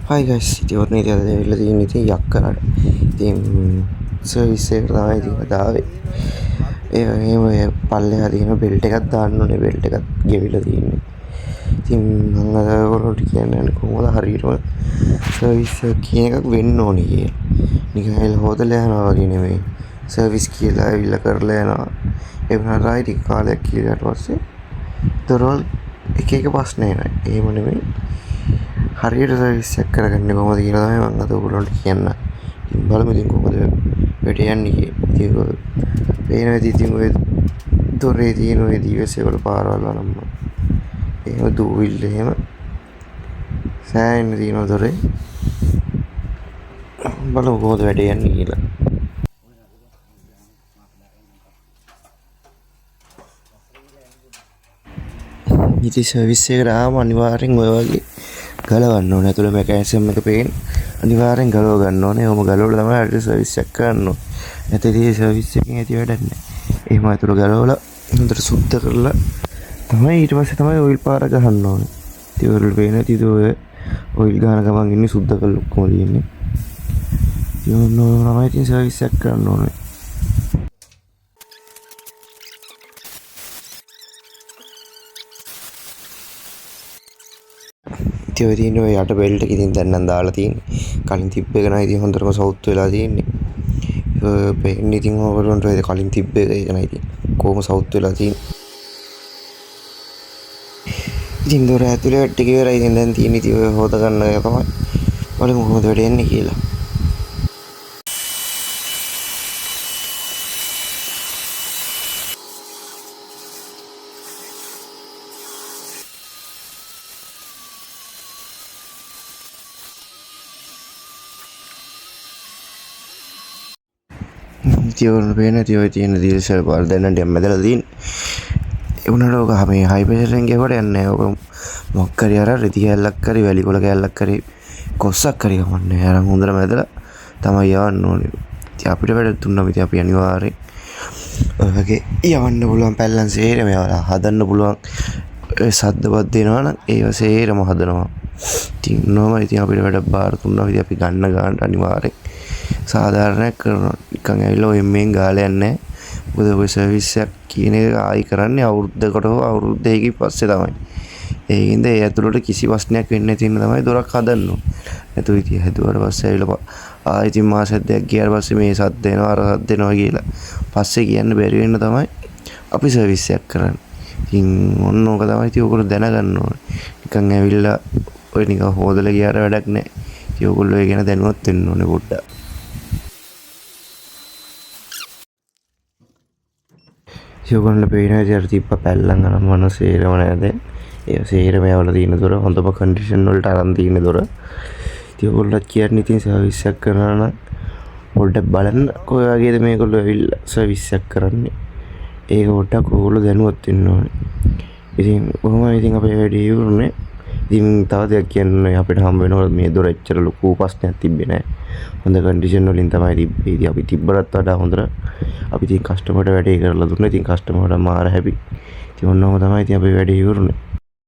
හයි guys, ඉතින් ඔන්න ඉතින් අද ඇවිල්ලා තියෙන්නේ ඉතින් යක්කරට. ඉතින් සර්විස් එකට තමයි ඉතින් අද ආවේ. ඒ වගේම පල්ලෙහා තියෙන බෙල්ට් එකක් දාන්න ඕනේ. බෙල්ට් එකක් ගෙවිලා තියෙන්නේ. ඉතින් මම අද ඔයාලට කියන්නේ කොහොමද හරියටම සර්විස් එක කියන එකක් වෙන්න ඕනේ කියලා. නිකන් ඇවිල්ලා හොදලා යනවා වගේ නෙමෙයි. සර්විස් කියලා ඇවිල්ලා කරලා යනවා. ඒ වුණාට ආයි ටික කාලයක් ගියාට පස්සේ දොරවල් එක එක ප්‍රශ්න එනවා. එහෙම නෙමෙයි. හරියට සර්විස් එක කරගන්නේ කොහොමද කියලා තමයි මම අද ඔයගොල්ලන්ට කියන්න. ඉතින් බලමු ඉතින් කොහොමද වැඩ යන්නේ කියලා. ඉතින් පේනවා ඉතින් ඔය දොරේ තියෙන ඔය දිවසේ වල පාරවල් නම් එහෙම දූවිල්ල එහෙම සෑහෙන තියෙනවා දොරේ. බලමු කොහොමද වැඩ යන්නේ කියලා. ඉතින් සර්විස් එකට ආවම අනිවාර්යෙන් ඔය වගේ ගලවන්න ඕනේ. ඇතුළේ මෙකැනිසම් එක පේන අනිවාර්යෙන් ගලව ගන්න ඕනේ. ඔහොම ගලවලා තමයි හරියට සර්විස් එක කරන්න ඕනේ. නැත්නම් ඉතින් සර්විස් එකකින් ඇති වැඩක් නැහැ. එහෙම අතුරු ගලවලා හොඳට සුද්ධ කරලා තමයි ඊට පස්සේ තමයි ඔයිල් පාර ගහන්න ඕනේ. ඉතින් ඔයගොල්ලෝ පේන ඉතින් ඔය ඔයිල් ගහන ගමන් ඉන්නේ සුද්ධ කරලා ඔක්කොම තියෙන්නේ. ඉතින් තමයි ඉතින් සර්විස් එක කරන්න ඕනේ. ඉතින් ඔය තියෙන ඔය යට බෙල්ට් එක ඉතින් දැන් නම් දාලා තියෙන්නේ. කලින් තිබ්බ එක නම් ඉතින් හොඳටම සවුත් වෙලා තියෙන්නේ. ඒක පේන්නේ ඉතින් ඔයගොල්ලන්ට ඔය කලින් තිබ්බ එක ඒක නයි ඉතින් කොහොම සවුත් වෙලා තියෙන්නේ. ඉතින් දොර ඇතුලේ ටික ඉවරයි. ඉතින් දැන් තියෙන්නේ ඉතින් ඔය හොද ගන්න එක තමයි. බලමු කොහොමද වැඩ යන්නේ කියලා. ඉතින් පේන ඉතින් ඔය තියෙන දීසල් පාර දැන් නම් මැදලා තියෙන්නේ. ඒ වුණාට ඔක මේ හයි ප්‍රෙෂර් එකෙන් ගෙවට යන්නේ නැහැ. ඔක මොකක් හරි අර රෙදි කැල්ලක් හරි වැලි කොල කැල්ලක් හරි කොස්සක් හරි කමන්නේ. අරන් හොඳට මැදලා තමයි යවන්න ඕනේ. ඉතින් අපිට වැඩ දුන්නා ඉතින් අපි අනිවාර්යෙන් ඔය වගේ යවන්න පුළුවන් පැල්ලන් සේරම යවලා හදන්න පුළුවන් සද්දවත් දෙනවා නම් ඒව සේරම හදනවා. ඉතින් නෝම ඉතින් අපිට වැඩ බාර දුන්නා ඉතින් අපි ගන්න ගන්නට අනිවාර්යෙන් සාධාරණයක් කරනවා. නිකන් ඇවිල්ලා ඔය මෙන් ගාලා යන්නේ. මොකද ඔය සර්විස් එක කියන එක ආයි කරන්නේ අවුරුද්දකට හෝ අවුරුදු දෙකකින් පස්සේ තමයි. ඒකින්ද ඒ ඇතුළට කිසි ප්‍රශ්නයක් වෙන්නේ නැති ඉන්න තමයි දොරක් හදන්න ඕනේ. නැතු ඉතින් හැදුවාට පස්සේ ඇවිල්ලා ආයි ඉතින් මාස දෙකක් ගියාට පස්සේ මේ සද්ද එනවා අර සද්ද එනවා කියලා. පස්සේ කියන්න බැරි වෙන්න තමයි අපි සර්විස් එකක් කරන්නේ. ඉතින් ඔන්න ඕක තමයි ඉතින් ඔයගොල්ලෝ දැනගන්න ඕනේ. නිකන් ඇවිල්ලා ඔය නිකන් හොදලා ගියාට වැඩක් නැහැ. ඉතින් ඔයගොල්ලෝ ඒ ගැන දැනුවත් වෙන්න ඕනේ පොඩ්ඩක්. ඔයගොල්ලෝ පේනවා ඉතින් අර තිබ්බ පැල්ලන් අරන් මොන සේරම නැද. ඒ සේරම යවලා තියෙන දොර හොඳම කන්ඩිෂන් වලට අරන් තියෙන දොර. ඉතින් ඔයගොල්ලෝ කියන්නේ ඉතින් සර්විස් එකක් කරනවා නම් පොඩ්ඩක් බලන්න කොයි වගේද මේගොල්ලෝ ඇවිල්ලා සර්විස් එකක් කරන්නේ. ඒක පොඩ්ඩක් ඔයගොල්ලෝ දැනුවත් වෙන්න ඕනේ. ඉතින් කොහොමද ඉතින් අපේ වැඩේ ඉවරුනේ. ඉතින් තව දෙයක් කියන්න අපිට හම්බ වෙනකොට මේ දොර එච්චර ලොකු ප්‍රශ්නයක් තිබ්බේ නැහැ. හොඳ කන්ඩිෂන් වලින් තමයි තිබ්බේ. ඉතින් අපි තිබ්බටත් වඩා හොඳට අපි ඉතින් කස්ටමර්ට වැඩේ කරලා දුන්නා. ඉතින් කස්ටමර්ට මාර හැපි. ඉතින් ඔන්නෝම තමයි ඉතින් අපේ වැඩේ ඉවරුනේ.